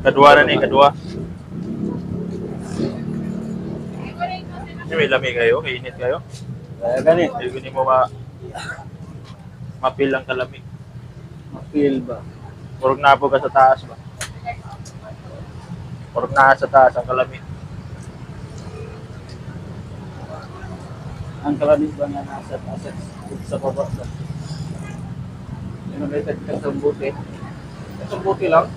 Kadua na ni, kadua. May lamig kayo, kainit kayo. Ganit. Hindi mo mapil ang kalamig. Mapil ba? Purog na po ka sa taas ba? Purog na sa taas ang kalamig. Ang kalamig ba nga nasa taas sa baba sa United Kasumbuti. Kasumbuti lang.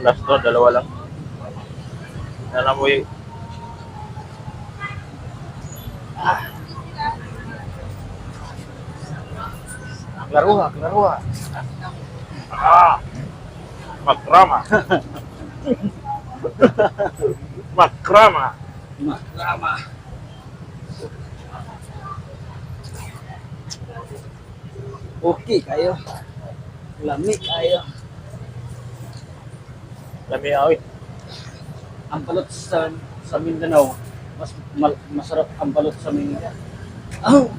Last to, dalawa lang. Alam mo Klaruha, klaruha. Makrama. Makrama. Makrama. Okay kayo. Lamig kayo. Lamig awit. Ang balot sa Mindanao, masarap ang balot sa Manila. Oh!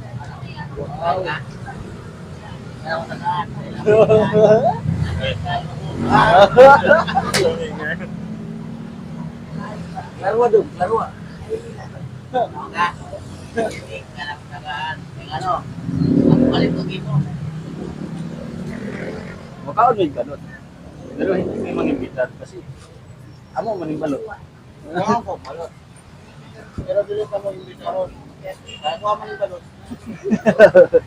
Wow! Larwa dong, larwa. Makaon may balot. Pero hindi may mangimbitar kasi amo maning balot. Ano po balot? Pero dili pa mo imbitar ron. Kaya ko maning balot.